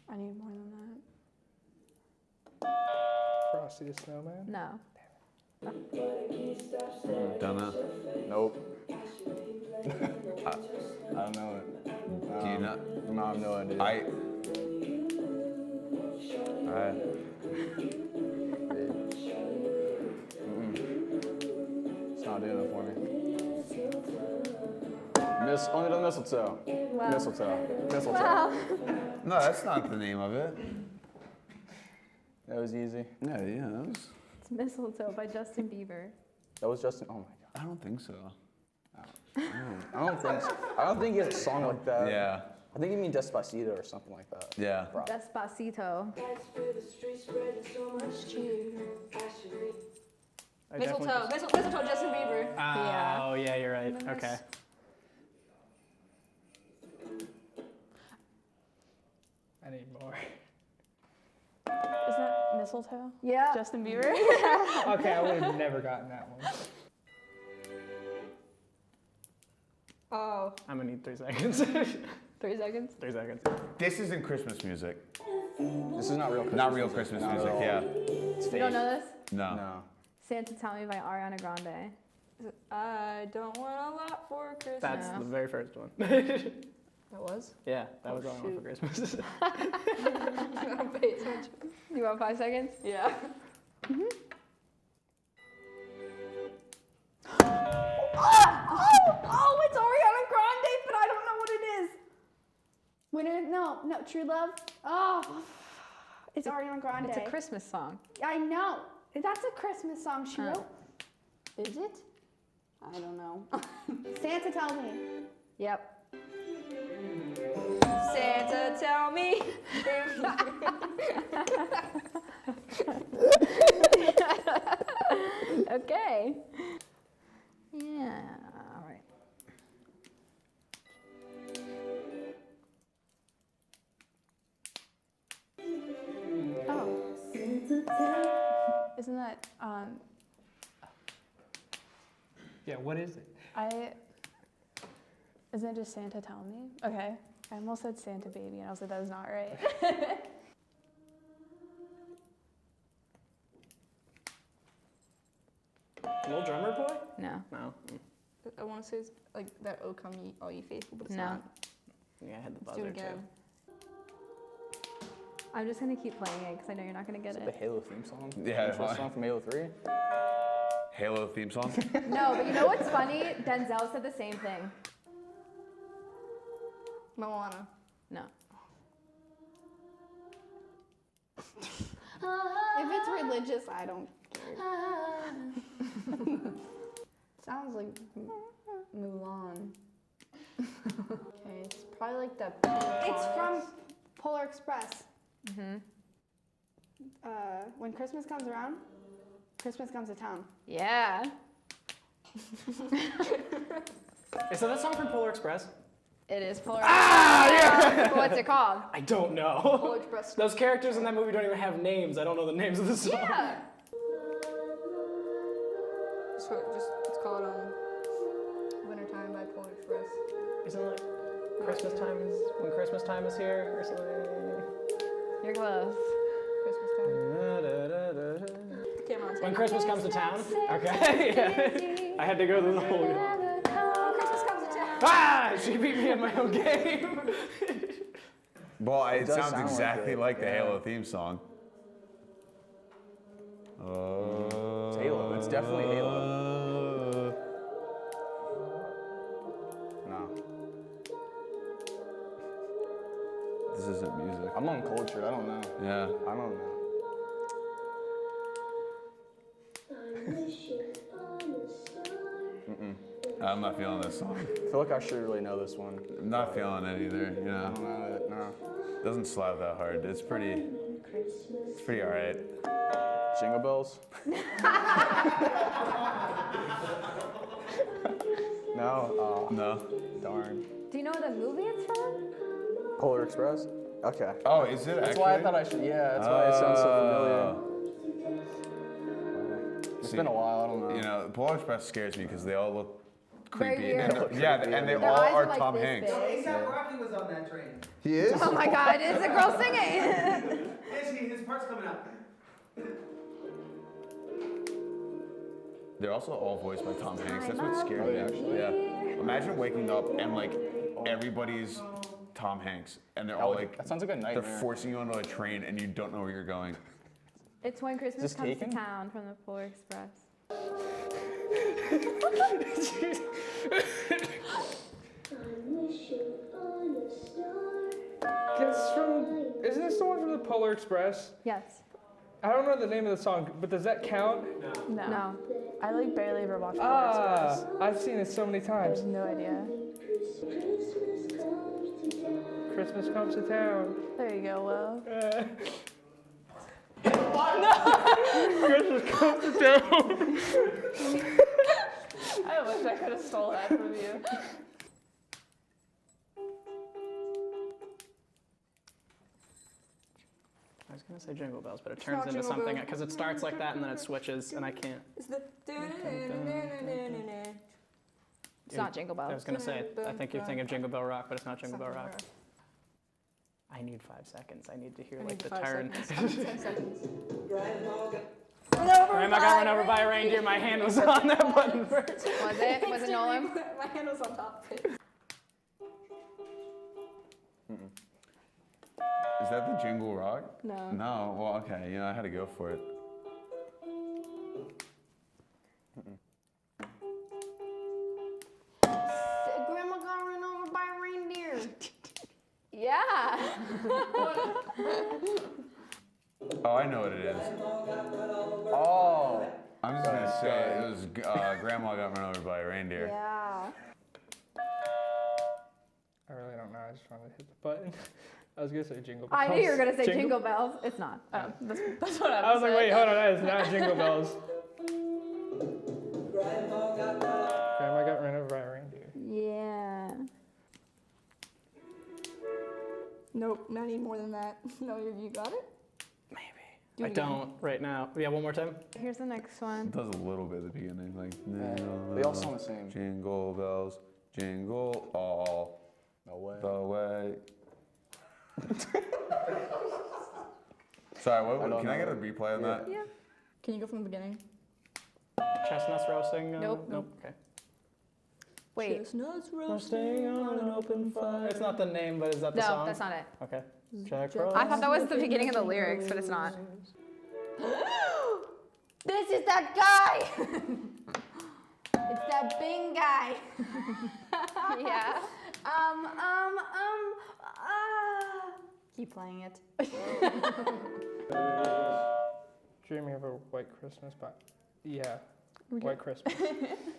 I need more than Frosty the Snowman. that. No. Don't know. Nope. I don't know it. Do you know? No, I have no idea. Alright. It's not doing it for me. Under the mistletoe. Wow. Mistletoe. Mistletoe. Wow. No, that's not the name of it. That was easy. Yeah, that was. It's Mistletoe by Justin Bieber. That was Justin. Oh my God. I don't think so. I don't think he has a song like that. Yeah. I think you mean Despacito or something like that. Yeah. Despacito. lights through the streets spreading so much cheer. I should read Mistletoe, Justin Bieber. Oh, yeah, you're right. Okay. I need more. Isn't that mistletoe? Yeah. Justin Bieber? Okay, I would have never gotten that one. Oh. I'm gonna need 3 seconds. 3 seconds? 3 seconds. This isn't Christmas music. This is not real Christmas Not real music. Christmas Not at music, all. yeah. It's You fake. don't know this? No. No. Santa Tell Me by Ariana Grande. I don't want a lot for Christmas. That's the very first one. That was? Yeah, that was all I want for Christmas. You want 5 seconds? Yeah. Oh, it's Ariana Grande, but I don't know what it is. Winter, no, True Love. Oh, it's Ariana Grande. It's a Christmas song. I know. That's a Christmas song she wrote. Is it? I don't know. Santa Tell Me. Yep. Santa, tell me. Okay. Yeah, all right. Oh. Isn't that, Yeah, what is it? isn't it just Santa Tell Me? Okay. I almost said Santa Baby, and I was like, that was not right. Little Drummer Boy? No. No. I want to say it's like that "O Come Ye All Ye Faithful," but it's No. not. Yeah, I had the Let's do buzzer it again. I'm just gonna keep playing it because I know you're not gonna get The it. Halo theme song? Yeah, The first song from Halo 3? Halo theme song? No, but you know what's funny? Denzel said the same thing. Moana. No. If it's religious, I don't care. Sounds like Mulan. Okay, it's probably like the. It's from Polar Express. When Christmas comes around, Christmas comes to town. Yeah. Is that song from Polar Express? It is Polar Express. Yeah! What's it called? I don't know. Polar Express. Those characters in that movie don't even have names. I don't know the names of the song. Yeah. So it's called Wintertime by Polar Express. Isn't it like Christmas time is when Christmas time is here or something? You're close. Christmas time. Came on. When Christmas comes to town? Okay. Yeah. I had to go through the whole. When Christmas comes to town. Ah! She beat me at my own game. Well, it does sounds sound exactly like it, the yeah. Halo theme song. It's Halo. It's definitely Halo. No. This isn't music. I'm uncultured. I don't know. Yeah. I don't know. I'm not feeling this song. I feel like I should really know this one. I'm not feeling it either, you I know. don't know it. No. It doesn't slap that hard. It's pretty alright. Jingle bells? No. Oh, No. darn. Do you know what the movie it's from? Polar Express? Okay. Oh, is it That's why I thought I should. Yeah, that's why it sounds so familiar. It's been a while. I don't know. You know, Polar Express scares me because they all look Very creepy. weird. Yeah, and they Their all eyes are like Tom this Hanks. big. A$AP Rocky was on that train. He is? Oh my God, it's a girl singing. His part's coming up. They're also all voiced by Tom Hanks. That's what scared me, actually. Yeah. Imagine waking up and like everybody's Tom Hanks, and they're all like that sounds like a nightmare. they're forcing you onto a train, and you don't know where you're going. It's When Christmas this Comes taken? to Town from the Polar Express. Isn't this the one from the Polar Express? Yes. I don't know the name of the song, but does that count? No. I like barely ever watched Polar Express. I've seen it so many I times. have no idea. Christmas comes to town. There you go, Will. Christmas comes to town. I wish I could have stole that from you. I was gonna say Jingle Bells, but it turns into something because it starts like that and then it switches, and I can't. It's the. It's not Jingle Bells. I was gonna say, I think you're thinking Jingle Bell Rock, but it's not Jingle Bell Rock. I need 5 seconds. I need to hear like the turn. 10 seconds. Grandma got run over by a reindeer. My hand was on that button first. Was it? Was it Nolan? My hand was on top of it. Is that the Jingle Rock? No. No. Well, okay. I had to go for it. Grandma got run over by a reindeer. Yeah. Oh, I know what it is. Oh. I'm just gonna say it was Grandma got run over by a reindeer. Yeah. I really don't know. I just wanted to hit the button. I was gonna say Jingle Bells. I knew you were gonna say Jingle Bells. It's not. Oh, that's what I was. I was like, wait, hold on. It's not Jingle Bells. Grandma got run over by a reindeer. Yeah. Nope, not any more than that. No, you got it? Maybe. I don't right now. Yeah, one more time. Here's the next one. It does a little bit at the beginning, like. They all sound the same. Jingle bells, jingle all the way. Sorry, can I get a replay on that? Yeah. Can you go from the beginning? Chestnuts roasting? Nope. Okay. Wait. Chestnuts Roasting on an open fire. It's not the name, but is that the No, song? that's not it. Okay. Jack I thought that was the beginning of the lyrics, but it's not. This is that guy. It's that Bing guy. Yeah. Keep playing it. Dreaming of a White Christmas, but yeah, White Christmas.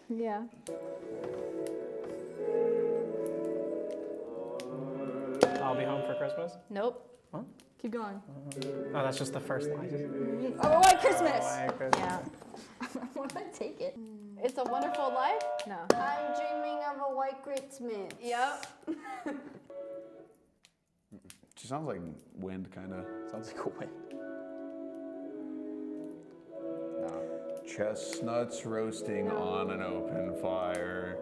Yeah. I'll be home for Christmas. Nope. What? Keep going. Oh, that's just the first line. Oh, White Christmas! White Christmas. Yeah. Why did I take it? It's a Wonderful Life? No. I'm dreaming of a white Christmas. Yep. She sounds like wind, kind of. Sounds like a wind. Chestnuts roasting on an open fire.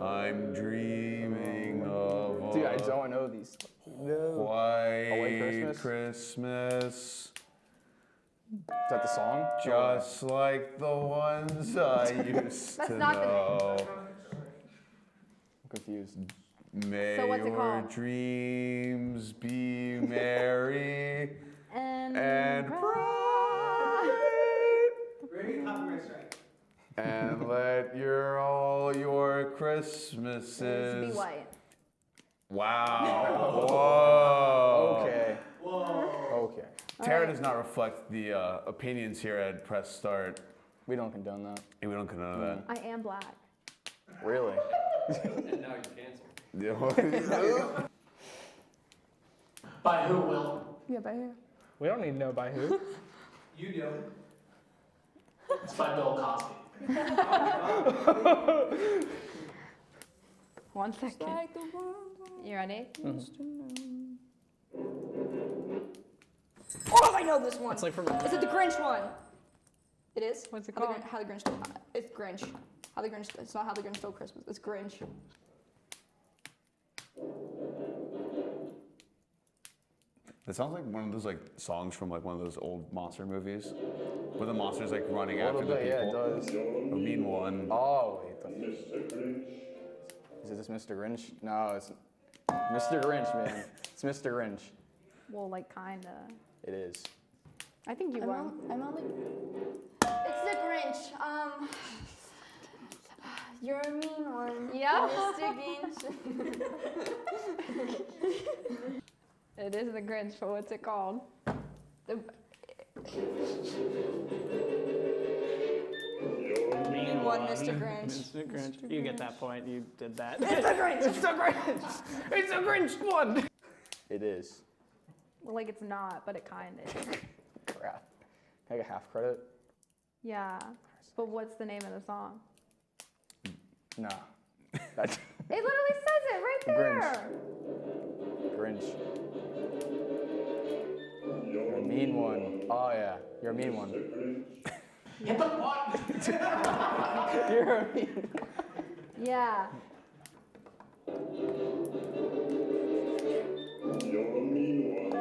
I'm dreaming of Dude, I don't know these. White Christmas. Is that the song? Just like the ones I used to know. I'm confused. May So what's it your called? dreams be merry and bright. And let all your Christmases Be white. Wow. Whoa. Okay. Okay. Tara does not reflect the opinions here at Press Start. We don't condone that. Yeah, we don't condone that. I am black. Really? And now you're canceled. By who, Will? Yeah, by who? We don't need to know by who. You do. It's by Bill Cosby. 1 second. You ready? Oh, I know this one. It's like from. Is it the Grinch one? It is? What's it How the called? How the Grinch Stole. It's Grinch. How the Grinch. It's not How the Grinch Stole Christmas. It's Grinch. It sounds like one of those songs from one of those old monster movies, where the monster's running after the people. Yeah, it does. A mean one. Oh wait. Is it this Mr. Grinch? No, it's Mr. Grinch, man. It's Mr. Grinch. Well, kinda. It is. I think you won. I'm only. It's the Grinch. You're a mean one. Yeah. Mr. Grinch. It is the Grinch, but what's it called? Mean one, Mr. Grinch. Mr. Grinch. You get that point. You did that. It's the Grinch. It's the Grinch. It's the Grinch one. It is. Well, it's not, but it kind of is. Crap. Can I get half credit? Yeah, but what's the name of the song? No. It literally says it right there. Grinch. You're a mean one. Oh yeah, you're a mean one. Hit the button! You're a mean one. Yeah. You're a mean one.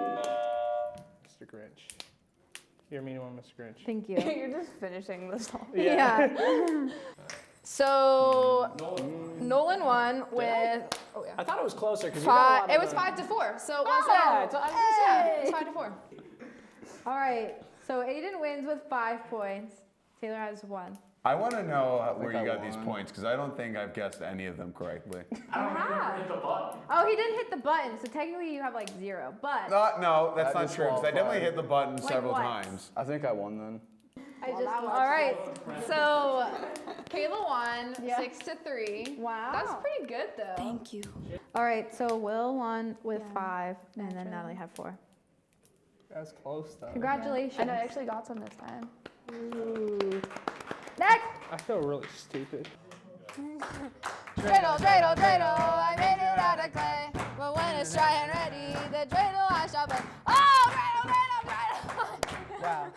Mr. Grinch. You're a mean one, Mr. Grinch. Thank you. You're just finishing the song. Yeah. So Nolan won with. Oh yeah. I thought it was closer because It was 5-4. So it was. yeah, It was 5-4. All right. So Aiden wins with 5 points. Taylor has 1. I want to know where you got these points because I don't think I've guessed any of them correctly. I don't remember hit the button. Oh, he didn't hit the button, so technically you have like 0. But No, that's That not true because I definitely disqualified. hit the button Like several what? times. I think I won then. all right. So Kayla won 6-3. Wow. That's pretty good though. Thank you. All right. So Will won with 5, and then Natalie had 4. That's close though. Congratulations. And I actually got some this time. Ooh. Next. I feel really stupid. Dreidel, dreidel, dreidel, I made it out of clay. But when it's dry and ready, the dreidel I shall play. Oh, dreidel, dreidel, dreidel. Wow.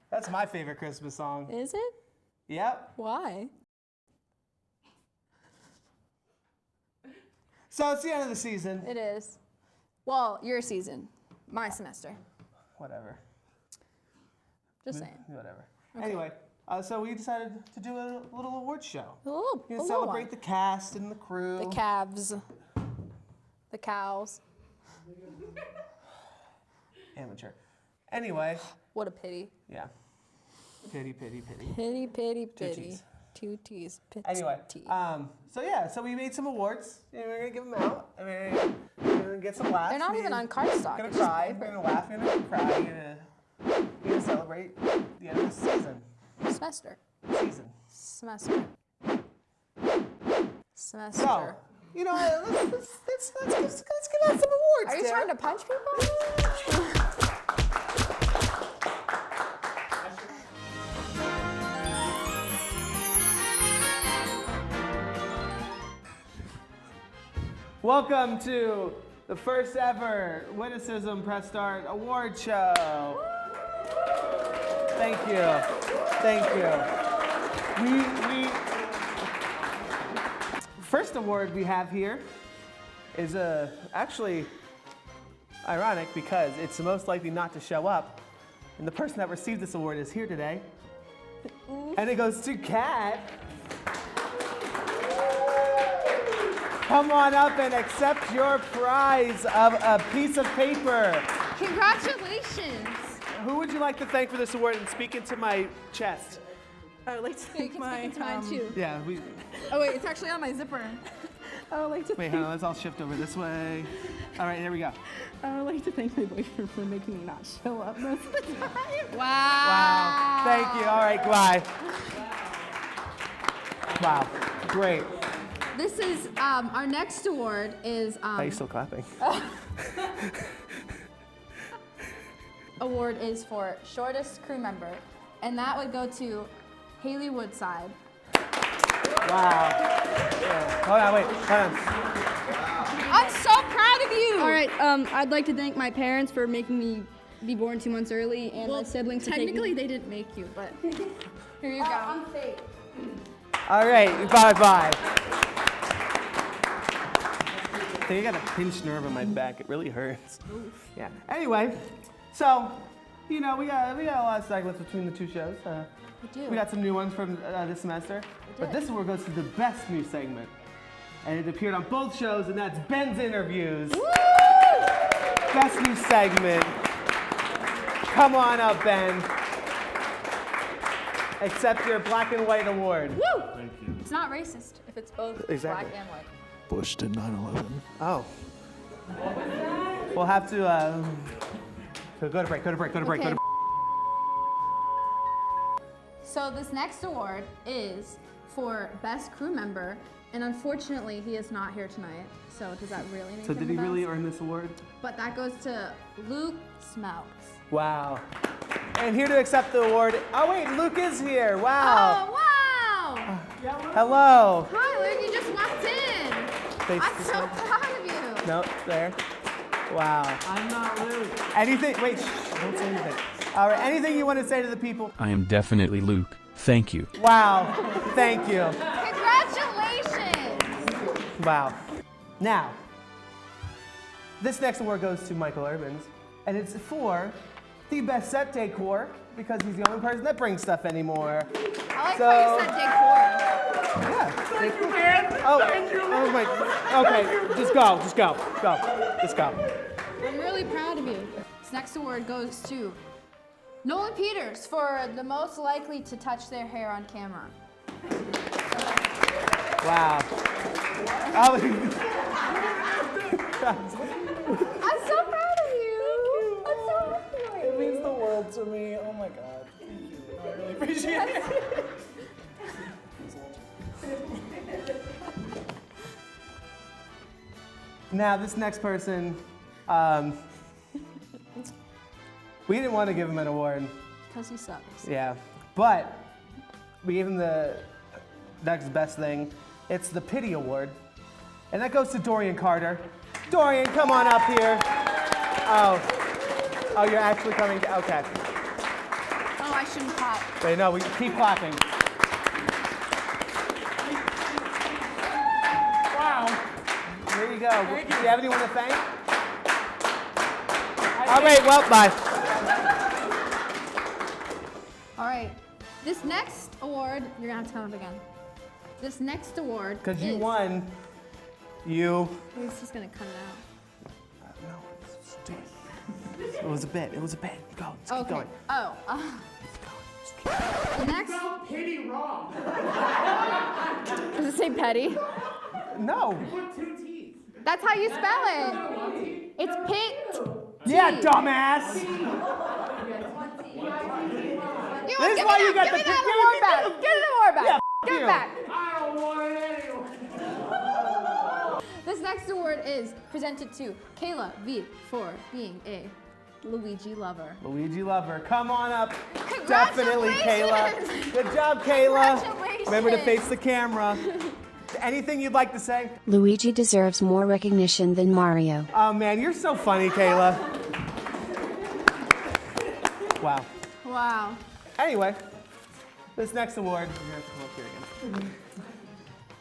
That's my favorite Christmas song. Is it? Yep. Why? So it's the end of the season. It is. Well, your season. My semester. Whatever. Just saying. Whatever. Anyway, so we decided to do a little award show. A little Celebrate one. the cast and the crew. The calves. The cows. Amateur. Anyway. What a pity. Yeah. Pity, pity, pity. Pity, pity, pity. T's. 2 T's. Pity. Anyway, so we made some awards, and we're gonna give them out. And we're gonna get some laughs. They're not even on cardstock. We're it's gonna just cry. paper. We're gonna laugh. We're gonna cry. We're gonna celebrate the end of the season. Semester. Season. Semester. Semester. So, let's give out some awards. Are you Sarah. trying to punch people? Welcome to the first ever Witticism Press Start Award Show. Thank you. Thank you. First award we have here is actually ironic because it's the most likely not to show up. And the person that received this award is here today. And it goes to Kat. Come on up and accept your prize of a piece of paper. Congratulations. Who would you like to thank for this award and speak into my chest? I would like to thank my. Mine too. Yeah, Oh wait, it's actually on my zipper. I would like to. Wait, hold on, let's all shift over this way. All right, here we go. I would like to thank my boyfriend for making me not show up most of the time. Wow. Thank you. All right, bye. Wow. Great. This is our next award is. Are you still clapping? Award is for shortest crew member, and that would go to Haley Woodside. Wow. Hold on, wait. Hold on. I'm so proud of you. All right, I'd like to thank my parents for making me be born 2 months early, and my siblings for Technically, they didn't make you, but here you go. I'm fake. All right, bye-bye. I think I got a pinched nerve on my back. It really hurts. Yeah. Anyway, so, we got a lot of segments between the two shows. We got some new ones from this semester. But this award goes to the best new segment. And it appeared on both shows, and that's Ben's Interviews. Woo! Best new segment. Come on up, Ben. Accept your black and white award. Woo! Thank you. It's not racist if it's both Exactly. black and white. Bush did 9/11. Oh. We'll have to go to break. So this next award is for Best Crew Member, and unfortunately, he is not here tonight. So does that really make him So did he the really best? earn this award? But that goes to Luke Smouts. Wow. And here to accept the award, oh wait, Luke is here, wow. Oh, wow! Hello. Hi, Luke, you just walked in. I'm so proud of you. No, there. Wow. I'm not Luke. Anything, wait, don't say anything. All right, anything you want to say to the people? I am definitely Luke. Thank you. Wow, thank you. Congratulations. Wow. Now, this next award goes to Michael Urbans, and it's for the best set decor, because he's the only person that brings stuff anymore. I like how you said decor. Yeah. Thank you, man. Oh, Thank you. oh my, okay, just go, just go. I'm really proud of you. This next award goes to Nolan Peters for the most likely to touch their hair on camera. Wow. I'm so proud of you. I'm so happy for you. It means the world to me. Oh my God. Thank you. I really appreciate it. Now, this next person, we didn't want to give him an award. Because he sucks. Yeah, but we gave him the next best thing. It's the Pity Award, and that goes to Dorian Carter. Dorian, come on up here. Oh, you're actually coming, okay. Oh, I shouldn't clap. Wait, no, we keep clapping. Wow. There you go. Do you have anyone to thank? All right, well, bye. All right, this next award, you're gonna have to come up again. This next award Because you won, you... He's just gonna cut it out. No, let's do it. It was a bit, Go, let's keep going. Oh, the next... Spelled pity wrong. Does it say petty? No. Put 2 T's. That's how you spell it. It's pit. Yeah, dumbass. This is why you got the award back. Give me the award back. Yeah, Give it you. back. I don't want it anyway. This next award is presented to Kayla V for being a Luigi lover. Luigi lover, come on up. Definitely, Kayla. Good job, Kayla. Remember to face the camera. Anything you'd like to say? Luigi deserves more recognition than Mario. Oh man, you're so funny, Kayla. Wow. Wow. Anyway, this next award, you're gonna have to come up here again,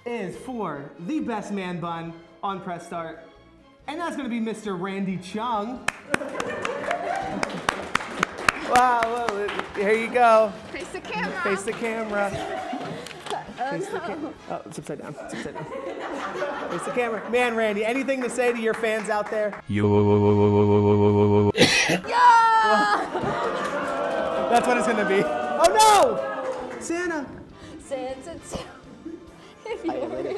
is for the best man bun on Press Start. And that's gonna be Mr. Randy Chung. Wow, well, here you go. Face the camera. Face the camera. Face the camera. Oh, it's upside down. It's upside down. Face the camera. Man, Randy, anything to say to your fans out there? Yo. That's what it's gonna be. Oh no! Santa. Santa. If you really...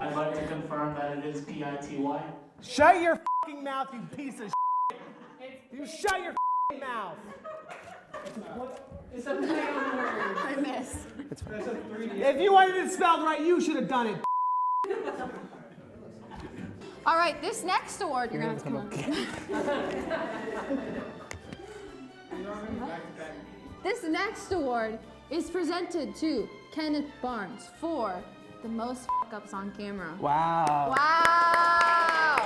I'd like to confirm that it is P-I-T-Y. Shut your fucking mouth, you piece of shit. You shut your fucking mouth. It's a play on words. I missed. It's fine. If you wanted it spelled right, you should have done it. All right, this next award, you're gonna have to come up. This next award is presented to Kenneth Barnes for the most f**k-ups on camera. Wow. Wow.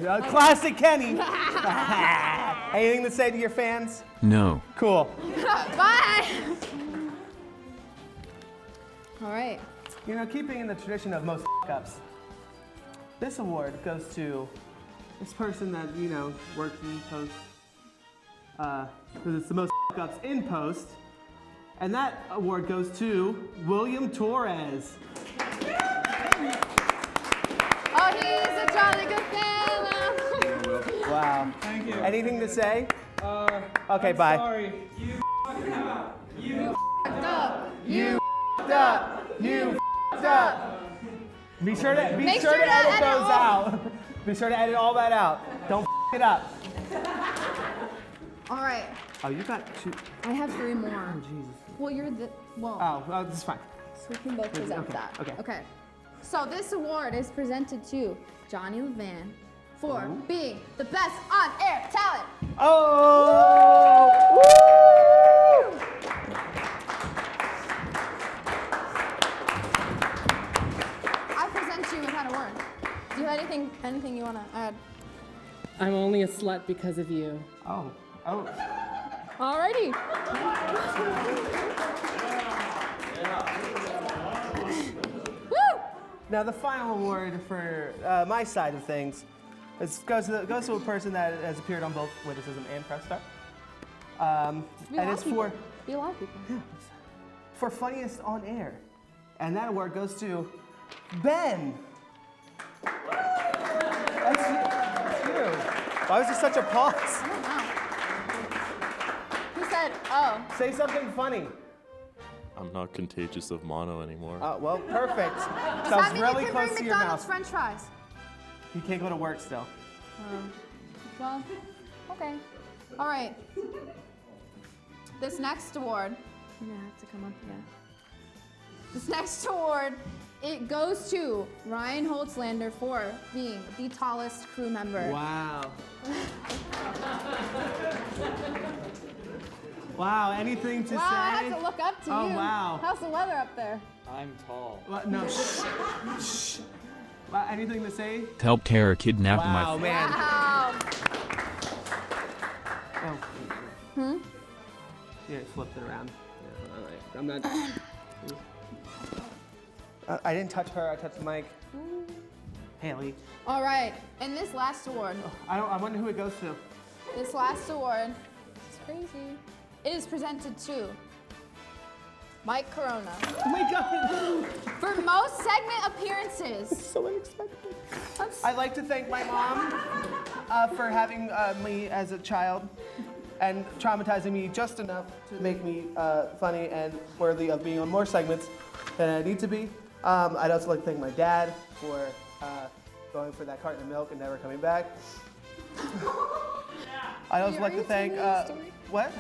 Oh. Classic Kenny. Anything to say to your fans? No. Cool. Bye. All right. You know, keeping in the tradition of most f**k-ups, this award goes to this person that, you know, works in post, because it's the most f**k-ups in post, and that award goes to William Torres. Oh, he's a jolly good fellow. Wow. Thank you. Anything to say? Okay, I'm bye. Sorry. You f***ed up. You f***ed up. You f***ed up. You f***ed up. Be sure to edit those out. Be sure to edit all that out. Don't f*** it up. All right. Oh, you got 2. I have 3 more. Oh, Jesus. Well, you're the, well. Oh, this is fine. So we can both present that. Okay. So this award is presented to Johnny Levan for being the best on-air talent. Oh! Woo! I present you with that award. Do you have anything you want to add? I'm only a slut because of you. Oh. Alrighty. Woo! Now the final award for my side of things goes to a person that has appeared on both Witticism and Press Start. And it's for a lot of people. Yeah, for funniest on air, and that award goes to Ben. That's you. Why was there such a pause? I don't know. He said, "Oh." Say something funny. I'm not contagious of mono anymore. Oh, well, perfect. Does that Sounds mean really you can close bring to your McDonald's mouth. French fries? You can't go to work still. Well, okay. All right. This next award, I'm gonna have to come up again. This next award, it goes to Ryan Holtzlander for being the tallest crew member. Wow. Wow, anything to say? Wow, I had to look up to you. Oh, wow. How's the weather up there? I'm tall. What? No, shh. Wow, anything to say? Help Tara kidnapped Wow, my. man. Wow. Oh. Yeah, flipped it around. Yeah, all right. I'm not. I didn't touch her. I touched the mic. Haley. All right, and this last award. I wonder who it goes to. This last award, this is crazy, it is presented to Mike Corona. Oh my God! For most segment appearances. So unexpected. I'd like to thank my mom for having me as a child and traumatizing me just enough to make me funny and worthy of being on more segments than I need to be. I'd also like to thank my dad for going for that carton of milk and never coming back. I'd also like to thank, what?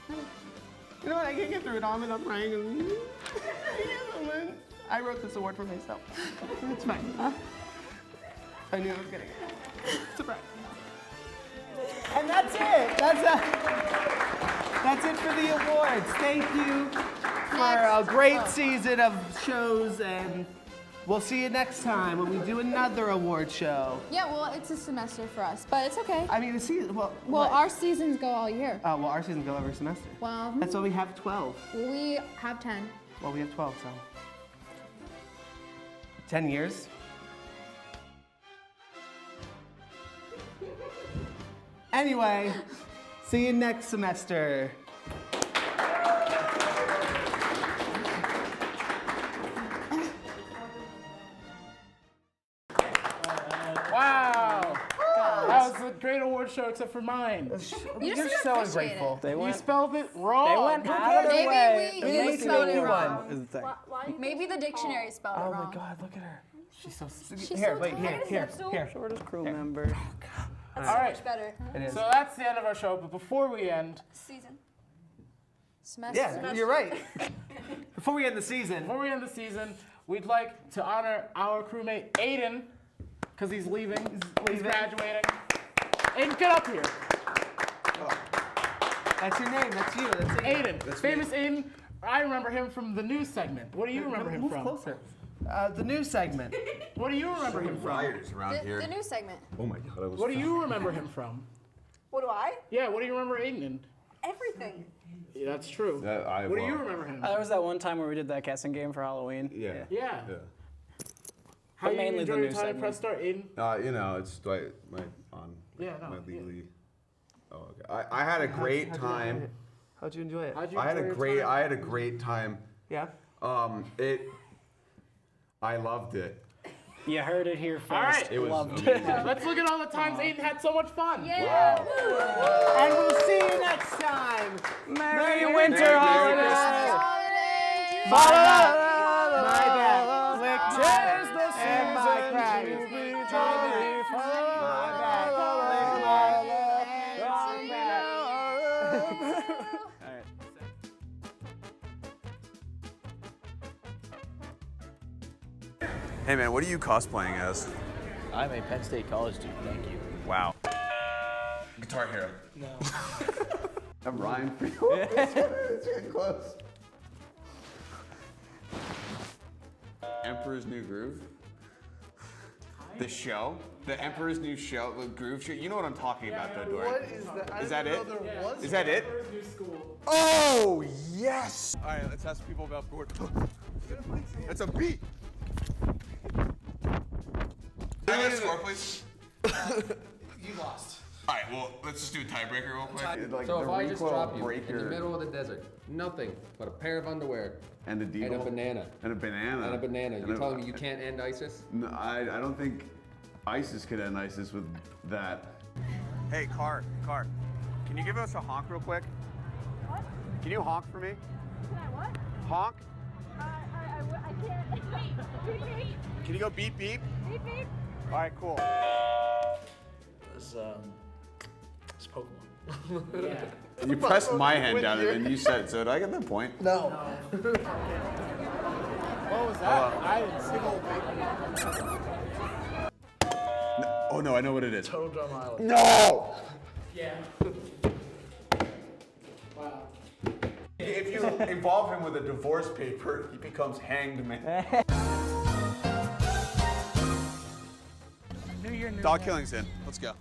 You know what, I can't get through it all, and I'm crying. I wrote this award for myself. It's fine. I knew I was getting it. Surprise. And that's it. That's it for the awards. Thank you for a great season of shows, and we'll see you next time when we do another award show. Yeah, well, it's a semester for us, but it's okay. I mean, the season, well, our seasons go all year. Oh, well, our seasons go every semester. Well, that's why we have 12. We have 10. Well, we have 12, so 10 years. Anyway, see you next semester. Wow! That was a great award show, except for mine. You're so ungrateful. You spelled it wrong. They went out of their way. Maybe we spelled it wrong. Why Maybe the dictionary spelled it wrong. Oh my God, look at her. She's so. She's here, so wait, tired. here. Shortest crew member. That's All so right. much better. It is. So that's the end of our show, but before we end... Season. Semester. Yeah, you're right. Before we end the season, we'd like to honor our crewmate, Aiden, because he's leaving. He's graduating. Aiden, get up here. That's your name. That's you. That's Aiden. Famous Aiden. I remember him from the news segment. What do you remember him from? Move closer. The news segment. What do you remember him from? The news segment. Oh my God, I was. What do you remember him from? What do I? Yeah, what do you remember Aiden in? Everything. Yeah, that's true. What do you remember him? There was that one time where we did that casting game for Halloween. Yeah. But How you mainly enjoy the your news time at segment. Press Start, Aiden? You know, it's like my legally. Oh, okay. I had a great time. How'd you enjoy it? I had a great time. Yeah. I loved it. You heard it here first. All right. It was Loved amazing. Let's look at all the times Aiden had so much fun. Yeah. Wow. And we'll see you next time. Merry winter holidays. My bad. Tis the And my season crack. to be jolly. My bad. Hey man, what are you cosplaying as? I'm a Penn State college student, thank you. Wow. Guitar Hero. No. I'm Ryan for you. It's getting close. Emperor's New Groove. The show? The Emperor's New Show, the Groove Show. You know what I'm talking about, though, Dory. What is that? Is that it? Was is that it? Emperor's New School. Oh, yes! All right, let's ask people about board. That's a beat. Can I get a score, please? You lost. All right, well, let's just do a tiebreaker real quick. Like so if I just drop you in the middle of the desert, nothing but a pair of underwear and a deagle and a banana and a banana and a banana, you're telling me you can't end ISIS? No, I don't think ISIS could end ISIS with that. Hey, car, can you give us a honk real quick? What? Can you honk for me? Can I what? Honk? I can't. Beep, beep. Can you go beep, beep? Beep, beep. All right, cool. It's Pokemon. Yeah. You pressed my hand down and then you said it, so did I get that point? No. What was that? I didn't see No, oh no, I know what it is. Total Drum Island. No! Yeah. Wow. If you involve him with a divorce paper, he becomes hanged man. Dog killing's in. Let's go.